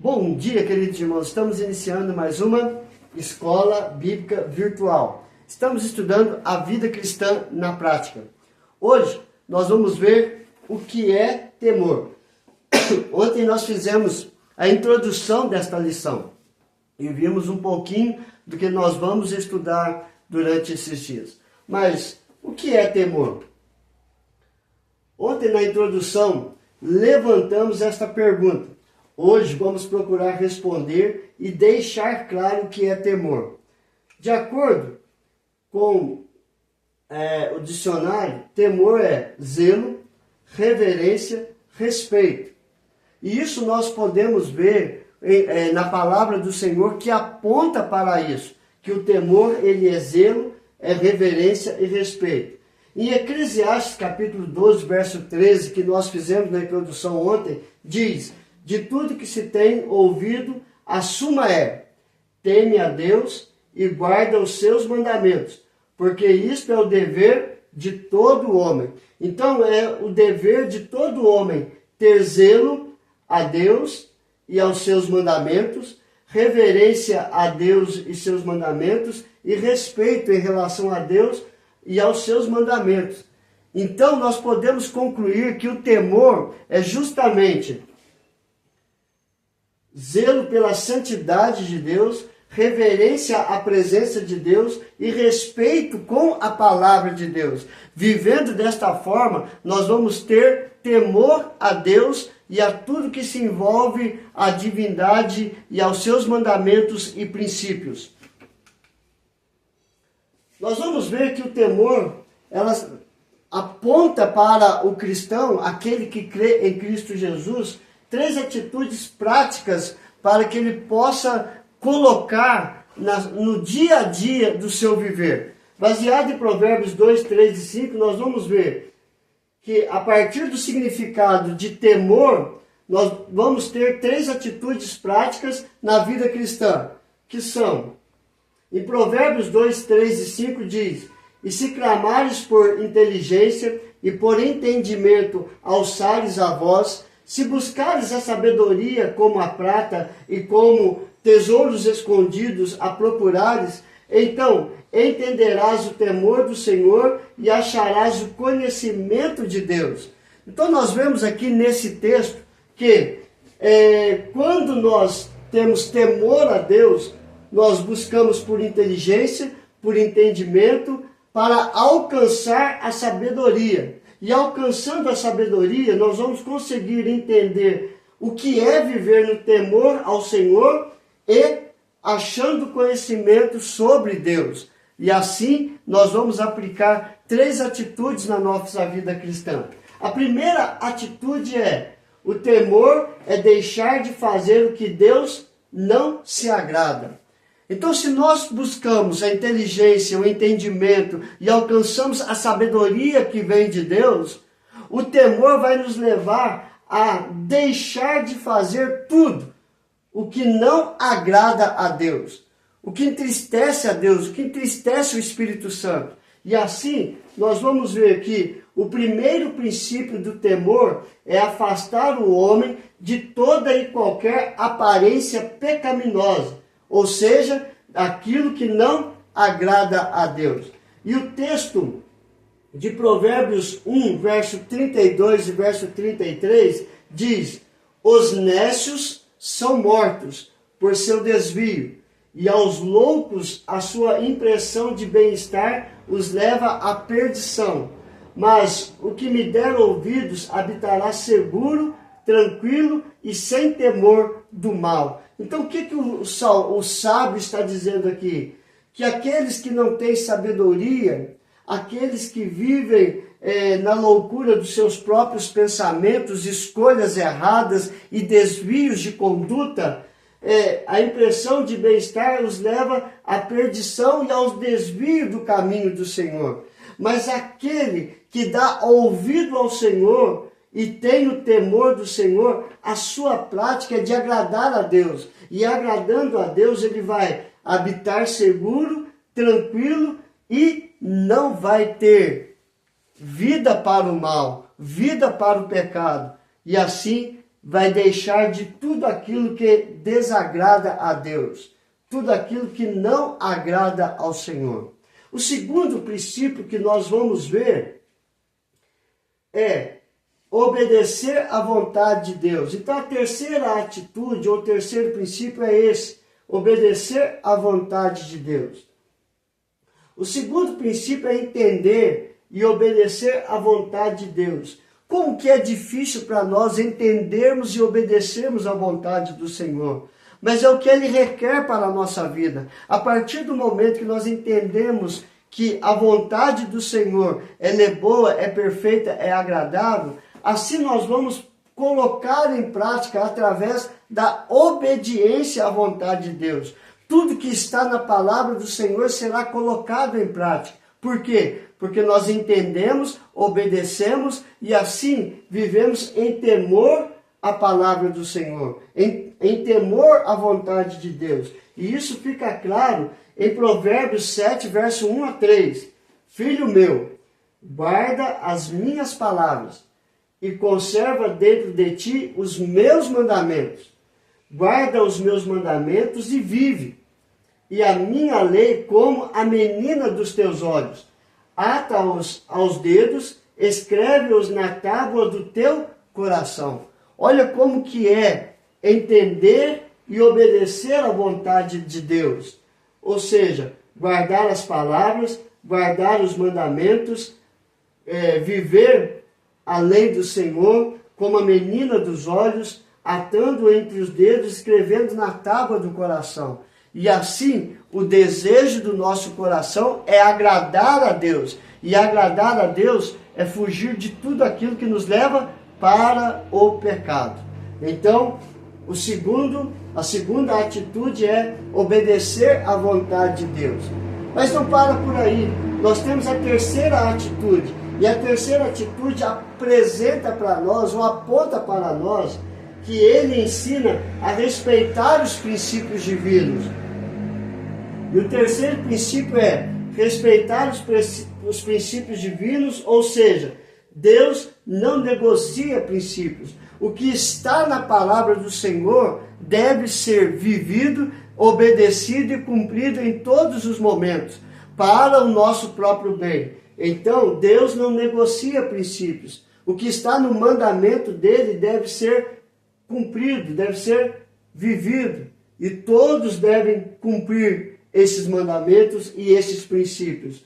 Bom dia, queridos irmãos. Estamos iniciando mais uma escola bíblica virtual. Estamos estudando a vida cristã na prática. Hoje nós vamos ver o que é temor. Ontem nós fizemos a introdução desta lição e vimos um pouquinho do que nós vamos estudar durante esses dias. Mas o que é temor? Ontem na introdução levantamos esta pergunta. Hoje vamos procurar responder e deixar claro o que é temor. De acordo com o dicionário, temor é zelo, reverência, respeito. E isso nós podemos ver na palavra do Senhor que aponta para isso, que o temor ele é zelo, é reverência e respeito. Em Eclesiastes capítulo 12, verso 13, que nós fizemos na introdução ontem, diz: de tudo que se tem ouvido, a suma é: teme a Deus e guarda os seus mandamentos, porque isto é o dever de todo homem. Então é o dever de todo homem ter zelo a Deus e aos seus mandamentos, reverência a Deus e seus mandamentos e respeito em relação a Deus e aos seus mandamentos. Então nós podemos concluir que o temor é justamente zelo pela santidade de Deus, reverência à presença de Deus e respeito com a palavra de Deus. Vivendo desta forma, nós vamos ter temor a Deus e a tudo que se envolve à divindade e aos seus mandamentos e princípios. Nós vamos ver que o temor, ela aponta para o cristão, aquele que crê em Cristo Jesus, três atitudes práticas para que ele possa colocar no dia a dia do seu viver. Baseado em Provérbios 2, 3 e 5, nós vamos ver que a partir do significado de temor, nós vamos ter três atitudes práticas na vida cristã, que são, em Provérbios 2, 3 e 5 diz: e se clamares por inteligência e por entendimento alçares a voz, se buscares a sabedoria como a prata e como tesouros escondidos a procurares, então entenderás o temor do Senhor e acharás o conhecimento de Deus. Então nós vemos aqui nesse texto que quando nós temos temor a Deus, nós buscamos por inteligência, por entendimento, para alcançar a sabedoria. E alcançando a sabedoria, nós vamos conseguir entender o que é viver no temor ao Senhor e achando conhecimento sobre Deus. E assim nós vamos aplicar três atitudes na nossa vida cristã. A primeira atitude é: o temor é deixar de fazer o que Deus não se agrada. Então, se nós buscamos a inteligência, o entendimento e alcançamos a sabedoria que vem de Deus, o temor vai nos levar a deixar de fazer tudo o que não agrada a Deus, o que entristece a Deus, o que entristece o Espírito Santo. E assim, nós vamos ver que o primeiro princípio do temor é afastar o homem de toda e qualquer aparência pecaminosa, ou seja, aquilo que não agrada a Deus. E o texto de Provérbios 1, verso 32 e verso 33, diz: os nécios são mortos por seu desvio, e aos loucos a sua impressão de bem-estar os leva à perdição. Mas o que me der ouvidos habitará seguro, tranquilo e sem temor do mal. Então o que o sábio está dizendo aqui? Que aqueles que não têm sabedoria, aqueles que vivem na loucura dos seus próprios pensamentos, escolhas erradas e desvios de conduta, a impressão de bem-estar os leva à perdição e aos desvios do caminho do Senhor. Mas aquele que dá ouvido ao Senhor e tem o temor do Senhor, a sua prática é de agradar a Deus. E agradando a Deus, ele vai habitar seguro, tranquilo e não vai ter vida para o mal, vida para o pecado. E assim vai deixar de tudo aquilo que desagrada a Deus, tudo aquilo que não agrada ao Senhor. O segundo princípio que nós vamos ver é obedecer à vontade de Deus. Então a terceira atitude, ou terceiro princípio é esse, obedecer à vontade de Deus. O segundo princípio é entender e obedecer à vontade de Deus. Como que é difícil para nós entendermos e obedecermos à vontade do Senhor. Mas é o que Ele requer para a nossa vida. A partir do momento que nós entendemos que a vontade do Senhor ela é boa, é perfeita, é agradável, assim nós vamos colocar em prática através da obediência à vontade de Deus. Tudo que está na palavra do Senhor será colocado em prática. Por quê? Porque nós entendemos, obedecemos e assim vivemos em temor à palavra do Senhor, em temor à vontade de Deus. E isso fica claro em Provérbios 7, verso 1 a 3. Filho meu, guarda as minhas palavras e conserva dentro de ti os meus mandamentos. Guarda os meus mandamentos e vive. E a minha lei como a menina dos teus olhos. Ata-os aos dedos, escreve-os na tábua do teu coração. Olha como que é entender e obedecer à vontade de Deus. Ou seja, guardar as palavras, guardar os mandamentos, viver a lei do Senhor como a menina dos olhos, atando entre os dedos, escrevendo na tábua do coração. E assim, o desejo do nosso coração é agradar a Deus. E agradar a Deus é fugir de tudo aquilo que nos leva para o pecado. Então, a segunda atitude é obedecer à vontade de Deus. Mas não para por aí. Nós temos a terceira atitude. E a terceira atitude apresenta para nós, ou aponta para nós, que ele ensina a respeitar os princípios divinos. E o terceiro princípio é respeitar os princípios divinos, ou seja, Deus não negocia princípios. O que está na palavra do Senhor deve ser vivido, obedecido e cumprido em todos os momentos, para o nosso próprio bem. Então, Deus não negocia princípios. O que está no mandamento dele deve ser cumprido, deve ser vivido. E todos devem cumprir esses mandamentos e esses princípios.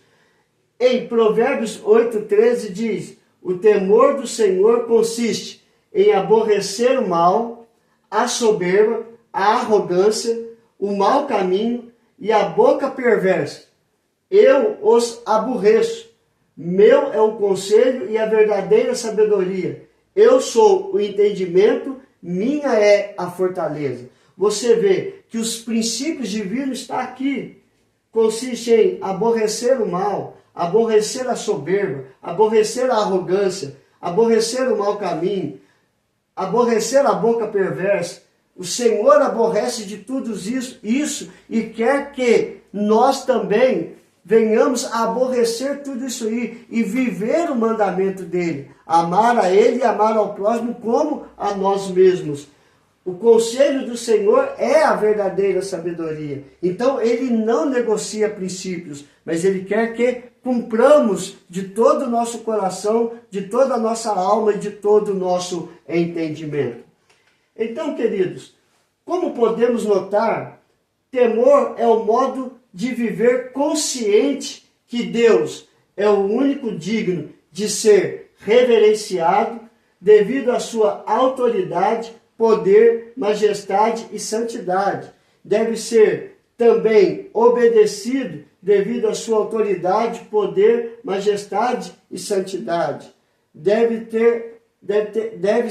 Em Provérbios 8,13 diz: o temor do Senhor consiste em aborrecer o mal, a soberba, a arrogância, o mau caminho e a boca perversa. Eu os aborreço. Meu é o conselho e a verdadeira sabedoria. Eu sou o entendimento, minha é a fortaleza. Você vê que os princípios divinos estão aqui. Consiste em aborrecer o mal, aborrecer a soberba, aborrecer a arrogância, aborrecer o mau caminho, aborrecer a boca perversa. O Senhor aborrece de tudo isso e quer que nós também venhamos a aborrecer tudo isso aí e viver o mandamento dele. Amar a ele e amar ao próximo como a nós mesmos. O conselho do Senhor é a verdadeira sabedoria. Então, ele não negocia princípios, mas ele quer que cumpramos de todo o nosso coração, de toda a nossa alma e de todo o nosso entendimento. Então, queridos, como podemos notar, temor é o modo de viver consciente que Deus é o único digno de ser reverenciado devido à sua autoridade, poder, majestade e santidade. Deve ser também obedecido devido à sua autoridade, poder, majestade e santidade. Deve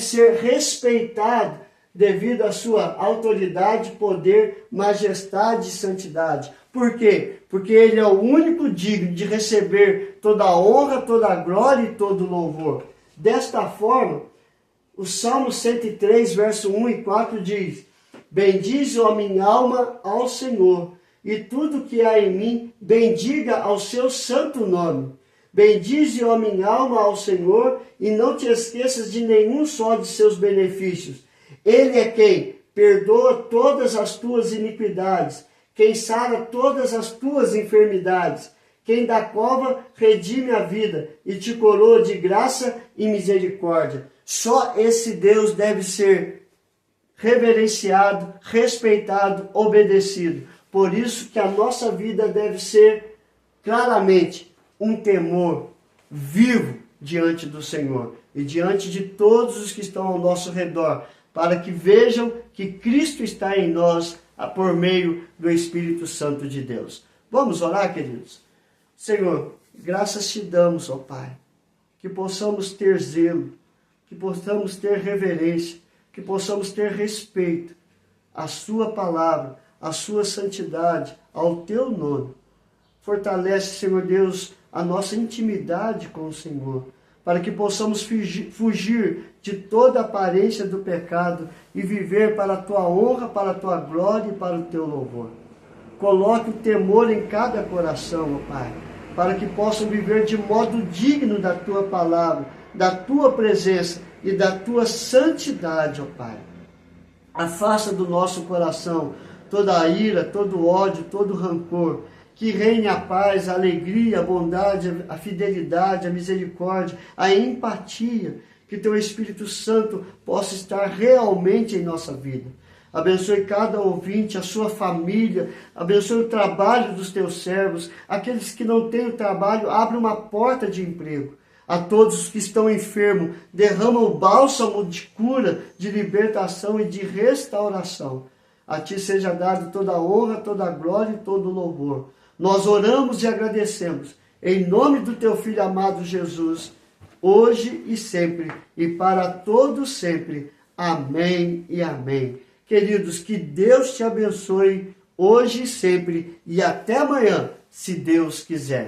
ser respeitado devido à sua autoridade, poder, majestade e santidade. Por quê? Porque ele é o único digno de receber toda a honra, toda a glória e todo o louvor. Desta forma, o Salmo 103, verso 1 e 4 diz: bendize, ó minha alma, ao Senhor, e tudo que há em mim, bendiga ao seu santo nome. Bendize, ó minha alma, ao Senhor, e não te esqueças de nenhum só de seus benefícios. Ele é quem perdoa todas as tuas iniquidades, quem sara todas as tuas enfermidades, quem da cova redime a vida e te coroa de graça e misericórdia. Só esse Deus deve ser reverenciado, respeitado, obedecido. Por isso que a nossa vida deve ser claramente um temor vivo diante do Senhor e diante de todos os que estão ao nosso redor, para que vejam que Cristo está em nós por meio do Espírito Santo de Deus. Vamos orar, queridos? Senhor, graças te damos, ó Pai, que possamos ter zelo, que possamos ter reverência, que possamos ter respeito à sua palavra, à sua santidade, ao teu nome. Fortalece, Senhor Deus, a nossa intimidade com o Senhor, para que possamos fugir de toda aparência do pecado e viver para a tua honra, para a tua glória e para o teu louvor. Coloque o temor em cada coração, ó Pai, para que possam viver de modo digno da tua palavra, da tua presença e da tua santidade, ó Pai. Afasta do nosso coração toda a ira, todo o ódio, todo o rancor. Que reine a paz, a alegria, a bondade, a fidelidade, a misericórdia, a empatia. Que teu Espírito Santo possa estar realmente em nossa vida. Abençoe cada ouvinte, a sua família, abençoe o trabalho dos teus servos. Aqueles que não têm o trabalho, abre uma porta de emprego. A todos os que estão enfermos, derrama o bálsamo de cura, de libertação e de restauração. A ti seja dado toda a honra, toda a glória e todo o louvor. Nós oramos e agradecemos, em nome do teu Filho amado Jesus, hoje e sempre, e para todos sempre. Amém e amém. Queridos, que Deus te abençoe hoje e sempre, e até amanhã, se Deus quiser.